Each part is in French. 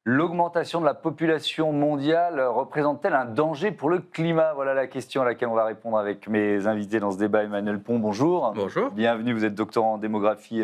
L'augmentation de la population mondiale représente-t-elle un danger pour le climat? Voilà la question à laquelle on va répondre avec mes invités dans ce débat. Emmanuel Pont, bonjour. Bonjour. Bienvenue, vous êtes doctorant en démographie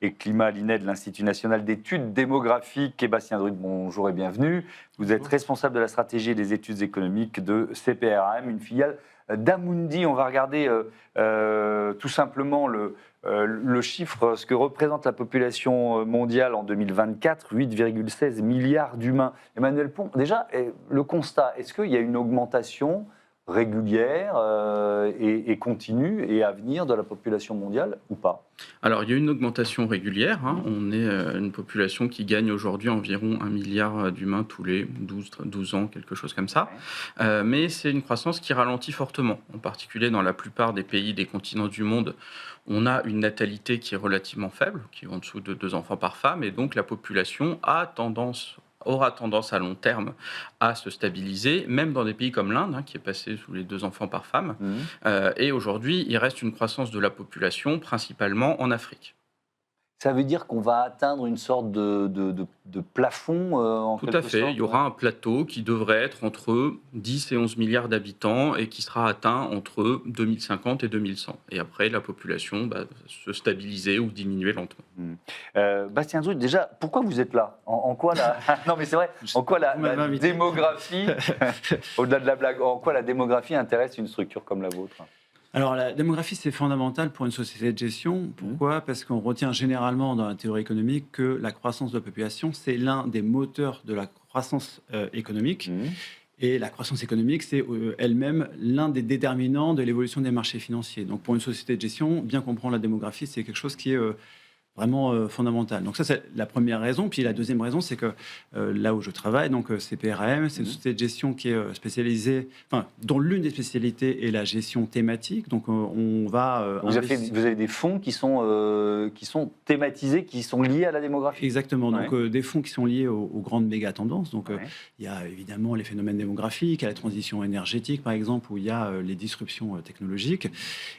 et climat à l'INED, l'Institut national d'études démographiques. Et Bastien Druc, bonjour et bienvenue. Vous êtes responsable de la stratégie et des études économiques de CPRM, une filiale d'Amundi. On va regarder tout simplement le chiffre, ce que représente la population mondiale en 2024, 8,16 milliards d'humains. Emmanuel Pont, déjà, le constat, est-ce qu'il y a une augmentation régulière et continue et à venir de la population mondiale ou pas? Alors, il y a une augmentation régulière. On est une population qui gagne aujourd'hui environ 1 milliard d'humains tous les 12 ans, quelque chose comme ça. Mais c'est une croissance qui ralentit fortement. En particulier dans la plupart des pays des continents du monde, on a une natalité qui est relativement faible, qui est en dessous de 2 enfants par femme. Et donc, la population aura tendance à long terme à se stabiliser, même dans des pays comme l'Inde, qui est passé sous les 2 enfants par femme. Mhm. Et aujourd'hui, il reste une croissance de la population, principalement en Afrique. Ça veut dire qu'on va atteindre une sorte de plafond en Tout à quelque fait, sorte? il y aura un plateau qui devrait être entre 10 et 11 milliards d'habitants et qui sera atteint entre 2050 et 2100. Et après, la population va se stabiliser ou diminuer lentement. Bastien Druc, déjà, pourquoi vous êtes là? En quoi la... Non mais c'est vrai, en quoi Vous m'avez la invité. démographie, au-delà de la blague, en quoi la démographie intéresse une structure comme la vôtre? Alors, la démographie, c'est fondamental pour une société de gestion. Pourquoi? Parce qu'on retient généralement dans la théorie économique que la croissance de la population, c'est l'un des moteurs de la croissance économique. Et la croissance économique, c'est elle-même l'un des déterminants de l'évolution des marchés financiers. Donc, pour une société de gestion, bien comprendre la démographie, c'est quelque chose qui est vraiment fondamental. Donc ça, c'est la première raison. Puis la deuxième raison, c'est que là où je travaille, donc CPRM, c'est une société de gestion qui est spécialisée, enfin, dont l'une des spécialités est la gestion thématique. Donc on va... Vous avez des fonds qui sont thématisés, qui sont liés à la démographie? Exactement. Donc Ouais. des fonds qui sont liés aux grandes méga-tendances. Donc Ouais. il y a évidemment les phénomènes démographiques, à la transition énergétique, par exemple, où il y a les disruptions technologiques.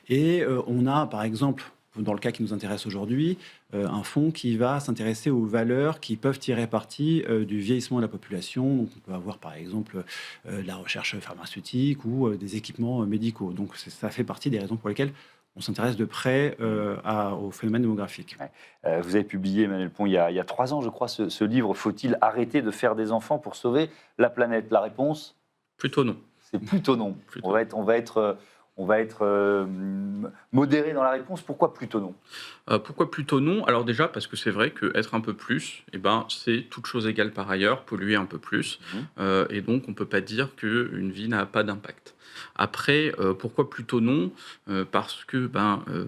Et on a, par exemple, dans le cas qui nous intéresse aujourd'hui, un fonds qui va s'intéresser aux valeurs qui peuvent tirer parti du vieillissement de la population. Donc, on peut avoir, par exemple, de la recherche pharmaceutique ou des équipements médicaux. Donc, ça fait partie des raisons pour lesquelles on s'intéresse de près au phénomène démographique. Ouais. Vous avez publié, Emmanuel Pont, il y a 3 ans, je crois, ce livre « Faut-il arrêter de faire des enfants pour sauver la planète ?» La réponse, Plutôt non. c'est plutôt non. Plutôt. On va être modéré dans la réponse. Pourquoi plutôt non? Pourquoi plutôt non? Alors déjà, parce que c'est vrai qu'être un peu plus, c'est toute chose égale par ailleurs, polluer un peu plus. Et donc, on ne peut pas dire qu'une vie n'a pas d'impact. Après, pourquoi plutôt non? Parce que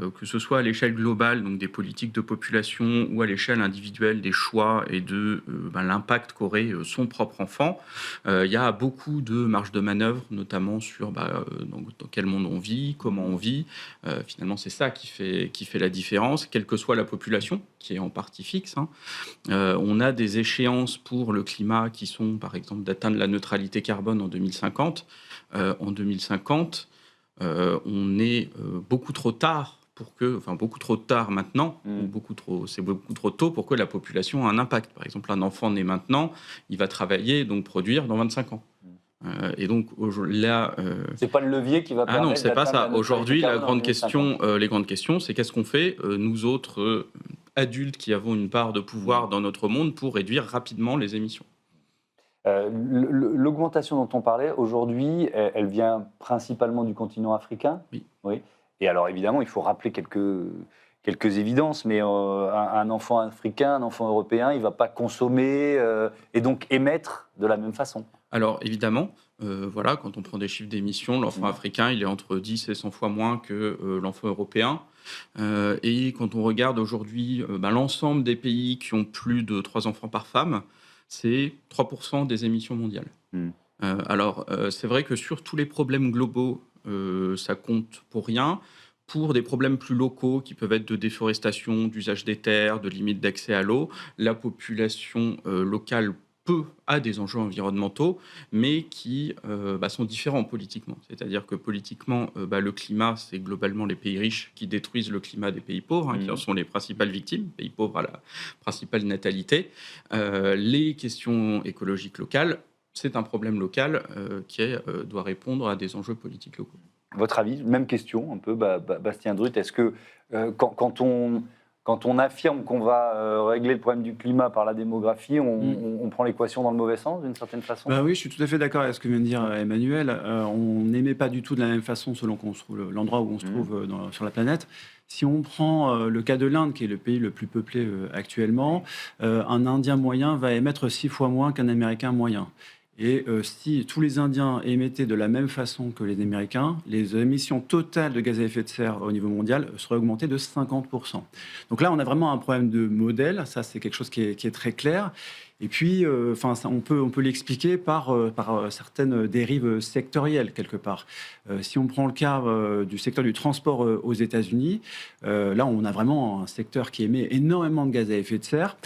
que ce soit à l'échelle globale, donc des politiques de population, ou à l'échelle individuelle des choix et de l'impact qu'aurait son propre enfant, il y a beaucoup de marge de manœuvre, notamment sur dans quel monde on vit, comment on vit. Finalement, c'est ça qui fait la différence, quelle que soit la population, qui est en partie fixe. On a des échéances pour le climat qui sont, par exemple, d'atteindre la neutralité carbone en 2050. En 2050, on est beaucoup trop tard beaucoup trop tard maintenant, ou c'est beaucoup trop tôt pour que la population ait un impact. Par exemple, un enfant né maintenant, il va travailler, donc produire dans 25 ans. Et donc là, C'est pas le levier qui va ah permettre non, c'est pas d'atteindre la ça. neutralité Aujourd'hui, carbone en 2050. les grandes questions, c'est qu'est-ce qu'on fait, nous autres adultes qui avons une part de pouvoir dans notre monde, pour réduire rapidement les émissions. L'augmentation dont on parlait aujourd'hui, elle vient principalement du continent africain. Oui. Et alors évidemment, il faut rappeler quelques évidences, mais un enfant africain, un enfant européen, il ne va pas consommer et donc émettre de la même façon. Alors évidemment, quand on prend des chiffres d'émissions, l'enfant africain, il est entre 10 et 100 fois moins que l'enfant européen. Et quand on regarde aujourd'hui l'ensemble des pays qui ont plus de 3 enfants par femme, c'est 3% des émissions mondiales. C'est vrai que sur tous les problèmes globaux, ça compte pour rien. Pour des problèmes plus locaux qui peuvent être de déforestation, d'usage des terres, de limite d'accès à l'eau, la population locale a des enjeux environnementaux, mais qui sont différents politiquement. C'est-à-dire que politiquement, le climat, c'est globalement les pays riches qui détruisent le climat des pays pauvres, qui en sont les principales victimes, pays pauvres à la principale natalité. Les questions écologiques locales, c'est un problème local qui doit répondre à des enjeux politiques locaux. Votre avis, même question, un peu, Bastien Drut, est-ce que quand on affirme qu'on va régler le problème du climat par la démographie, on prend l'équation dans le mauvais sens, d'une certaine façon ? Oui, je suis tout à fait d'accord avec ce que vient de dire Emmanuel. On n'émet pas du tout de la même façon selon qu'on se trouve, l'endroit où on se trouve sur la planète. Si on prend le cas de l'Inde, qui est le pays le plus peuplé actuellement, un Indien moyen va émettre 6 fois moins qu'un Américain moyen. Et si tous les Indiens émettaient de la même façon que les Américains, les émissions totales de gaz à effet de serre au niveau mondial seraient augmentées de 50%. Donc là, on a vraiment un problème de modèle. Ça, c'est quelque chose qui est très clair. Et puis, on peut l'expliquer par certaines dérives sectorielles, quelque part. Si on prend le cas du secteur du transport aux États-Unis, là, on a vraiment un secteur qui émet énormément de gaz à effet de serre.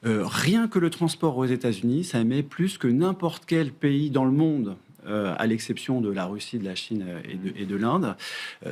Rien que le transport aux États-Unis, ça émet plus que n'importe quel pays dans le monde, à l'exception de la Russie, de la Chine et de l'Inde.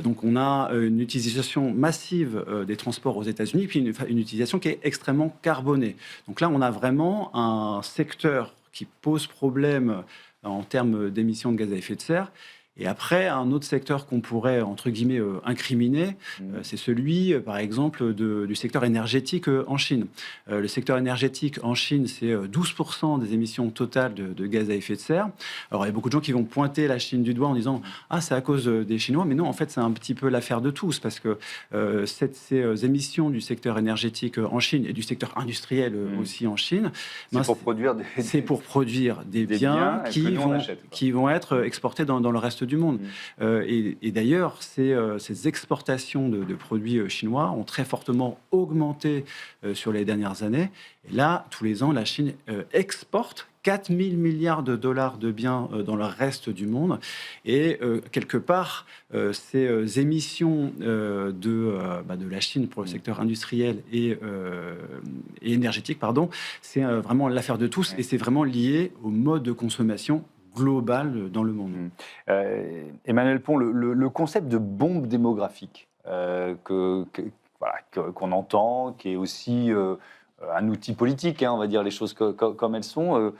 Donc on a une utilisation massive des transports aux États-Unis, puis une utilisation qui est extrêmement carbonée. Donc là, on a vraiment un secteur qui pose problème en termes d'émissions de gaz à effet de serre. Et après, un autre secteur qu'on pourrait, entre guillemets, incriminer, c'est celui, par exemple, du secteur énergétique en Chine. Le secteur énergétique en Chine, c'est 12% des émissions totales de gaz à effet de serre. Alors, il y a beaucoup de gens qui vont pointer la Chine du doigt en disant « Ah, c'est à cause des Chinois ». Mais non, en fait, c'est un petit peu l'affaire de tous, parce que ces émissions du secteur énergétique en Chine et du secteur industriel aussi en Chine, c'est pour produire des biens qui vont être exportés dans le reste du monde. Et d'ailleurs, ces exportations de produits chinois ont très fortement augmenté sur les dernières années. Et là, tous les ans, la Chine exporte 4 000 milliards de dollars de biens dans le reste du monde. Et quelque part, ces émissions de la Chine pour le secteur industriel et énergétique, c'est vraiment l'affaire de tous. Et c'est vraiment lié au mode de consommation global dans le monde. Emmanuel Pons, le concept de bombe démographique qu'on entend, qui est aussi un outil politique, on va dire les choses comme elles sont,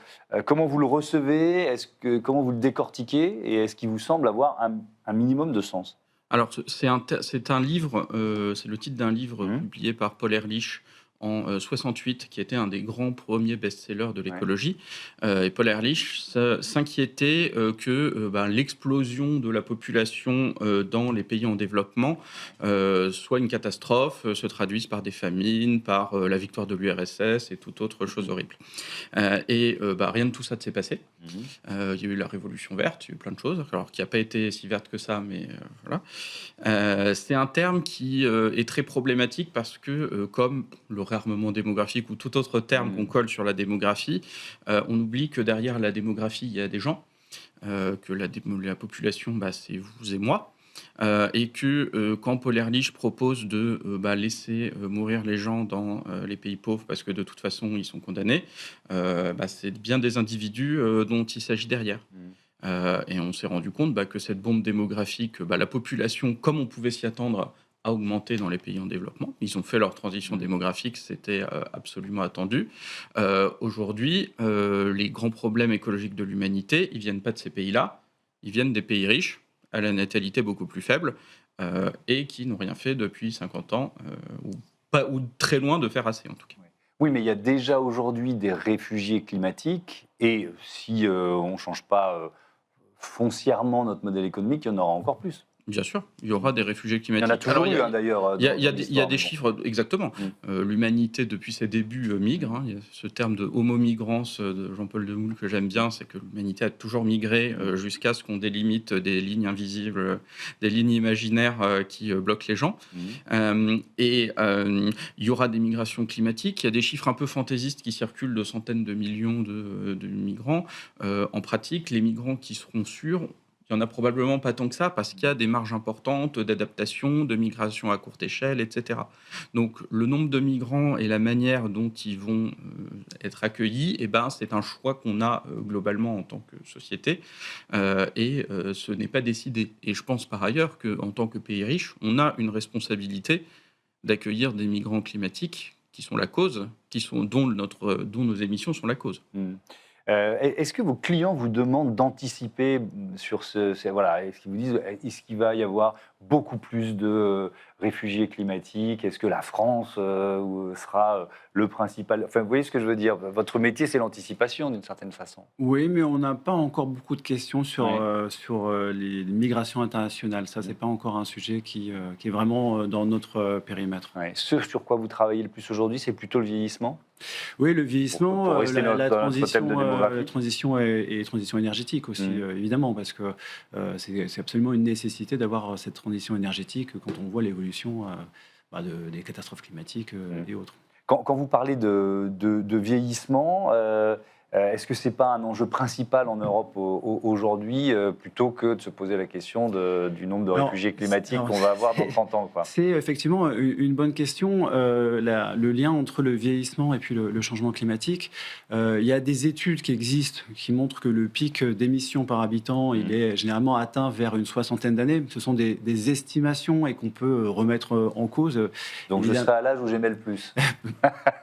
comment vous le recevez, comment vous le décortiquez, et est-ce qu'il vous semble avoir un minimum de sens ? Alors, c'est un livre, c'est le titre d'un livre publié par Paul Ehrlich en 68, qui était un des grands premiers best-sellers de l'écologie. Et Paul Ehrlich s'inquiétait que l'explosion de la population dans les pays en développement soit une catastrophe, se traduise par des famines, par la victoire de l'URSS et toute autre chose horrible. Rien de tout ça ne s'est passé. Il y a eu la Révolution verte, il y a eu plein de choses, alors qui n'a pas été si verte que ça, mais voilà. C'est un terme qui est très problématique parce que, comme le réarmement démographique ou tout autre terme qu'on colle sur la démographie, on oublie que derrière la démographie, il y a des gens, que la population, c'est vous et moi, et que quand Paul Ehrlich propose de laisser mourir les gens dans les pays pauvres parce que de toute façon ils sont condamnés, c'est bien des individus dont il s'agit derrière. Et on s'est rendu compte que cette bombe démographique, la population, comme on pouvait s'y attendre, a augmenté dans les pays en développement. Ils ont fait leur transition démographique, c'était absolument attendu. Aujourd'hui, les grands problèmes écologiques de l'humanité, ils ne viennent pas de ces pays-là, ils viennent des pays riches, à la natalité beaucoup plus faible, et qui n'ont rien fait depuis 50 ans, ou très loin de faire assez en tout cas. Oui, mais il y a déjà aujourd'hui des réfugiés climatiques, et si on ne change pas foncièrement notre modèle économique, il y en aura encore plus. Bien sûr, il y aura des réfugiés climatiques. Il y en a toujours eu, d'ailleurs. Il y a des chiffres, exactement. L'humanité, depuis ses débuts, migre. Il y a ce terme de homo migrans de Jean-Paul Demoule que j'aime bien, c'est que l'humanité a toujours migré jusqu'à ce qu'on délimite des lignes invisibles, des lignes imaginaires qui bloquent les gens. Il y aura des migrations climatiques. Il y a des chiffres un peu fantaisistes qui circulent de centaines de millions de migrants. En pratique, les migrants qui seront sûrs, Il n'y en a probablement pas tant que ça parce qu'il y a des marges importantes d'adaptation, de migration à courte échelle, etc. Donc le nombre de migrants et la manière dont ils vont être accueillis, eh ben, c'est un choix qu'on a globalement en tant que société et ce n'est pas décidé. Et je pense par ailleurs qu'en tant que pays riche, on a une responsabilité d'accueillir des migrants climatiques qui sont la cause, dont nos émissions sont la cause. Est-ce que vos clients vous demandent d'anticiper sur voilà, est-ce qu'ils vous disent est-ce qu'il va y avoir beaucoup plus de réfugiés climatiques? Est-ce que la France sera le principal? Enfin, vous voyez ce que je veux dire? Votre métier, c'est l'anticipation d'une certaine façon. Oui, mais on n'a pas encore beaucoup de questions sur, Ouais. sur les migrations internationales. Ça, c'est pas encore un sujet qui est vraiment dans notre périmètre. Ouais. Ce sur quoi vous travaillez le plus aujourd'hui, c'est plutôt le vieillissement? Oui, le vieillissement, Pour rester la notre thème de démographie. transition et transition énergétique aussi, évidemment, parce que c'est absolument une nécessité d'avoir cette transition énergétique quand on voit l'évolution des catastrophes climatiques et autres. Quand vous parlez de vieillissement, est-ce que ce n'est pas un enjeu principal en Europe aujourd'hui, plutôt que de se poser la question du nombre de réfugiés climatiques qu'on va avoir dans 30 ans, quoi? C'est effectivement une bonne question, le lien entre le vieillissement et puis le changement climatique. Il y a des études qui existent qui montrent que le pic d'émissions par habitant, il est généralement atteint vers une soixantaine d'années. Ce sont des estimations et qu'on peut remettre en cause. Donc je serai à l'âge où j'aimais le plus.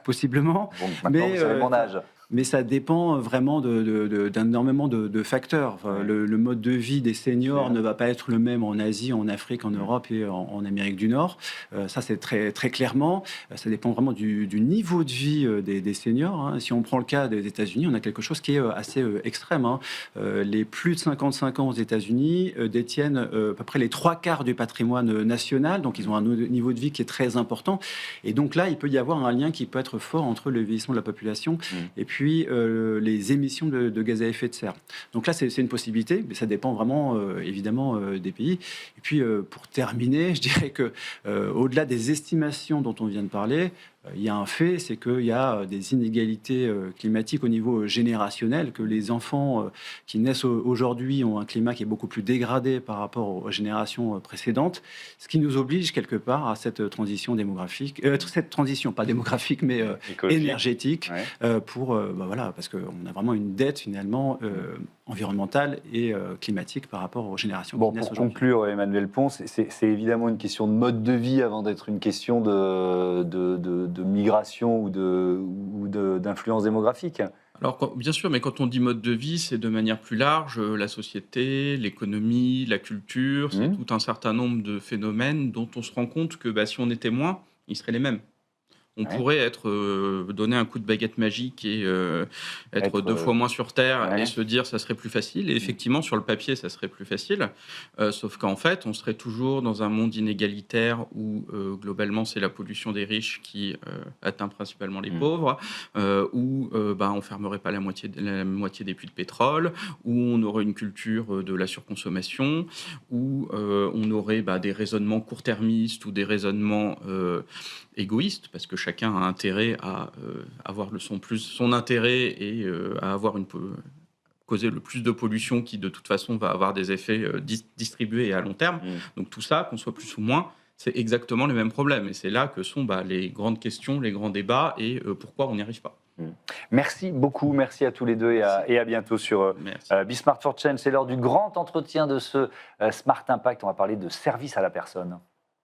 Possiblement. Donc maintenant, vous savez mon âge. Mais ça dépend vraiment d'énormément de facteurs. Enfin, le mode de vie des seniors ne va pas être le même en Asie, en Afrique, en Europe et en Amérique du Nord. Ça, c'est très, très clairement. Ça dépend vraiment du niveau de vie des seniors. Hein. Si on prend le cas des États-Unis, on a quelque chose qui est assez extrême. Hein. Les plus de 55 ans aux États-Unis détiennent à peu près les 3/4 du patrimoine national. Donc, ils ont un niveau de vie qui est très important. Et donc là, il peut y avoir un lien qui peut être fort entre le vieillissement de la population et puis les émissions de gaz à effet de serre. Donc là, c'est une possibilité, mais ça dépend vraiment, évidemment, des pays. Et puis, pour terminer, je dirais que au-delà des estimations dont on vient de parler, il y a un fait, c'est qu'il y a des inégalités climatiques au niveau générationnel, que les enfants qui naissent aujourd'hui ont un climat qui est beaucoup plus dégradé par rapport aux générations précédentes, ce qui nous oblige quelque part à cette transition démographique, cette transition pas démographique mais énergétique, voilà, parce qu'on a vraiment une dette finalement environnementale et climatique par rapport aux générations qui naissent Pour aujourd'hui. conclure, Emmanuel Pons, c'est évidemment une question de mode de vie avant d'être une question de migration ou d'influence démographique. Alors, bien sûr, mais quand on dit mode de vie, c'est de manière plus large, la société, l'économie, la culture, c'est tout un certain nombre de phénomènes dont on se rend compte que si on était moins, ils seraient les mêmes. On pourrait donner un coup de baguette magique et être 2 fois moins sur Terre et se dire ça serait plus facile. Et effectivement, sur le papier, ça serait plus facile. Sauf qu'en fait, on serait toujours dans un monde inégalitaire où globalement, c'est la pollution des riches qui atteint principalement les pauvres, où on fermerait pas la moitié des puits de pétrole, où on aurait une culture de la surconsommation, où on aurait des raisonnements court-termistes ou des raisonnements égoïste, parce que chacun a intérêt à avoir son intérêt et à avoir causer le plus de pollution qui, de toute façon, va avoir des effets distribués et à long terme. Donc tout ça, qu'on soit plus ou moins, c'est exactement les mêmes problèmes. Et c'est là que sont les grandes questions, les grands débats et pourquoi on n'y arrive pas. Merci beaucoup, merci à tous les deux et à bientôt sur Be Smart for Change. C'est l'heure du grand entretien de ce Smart Impact. On va parler de service à la personne.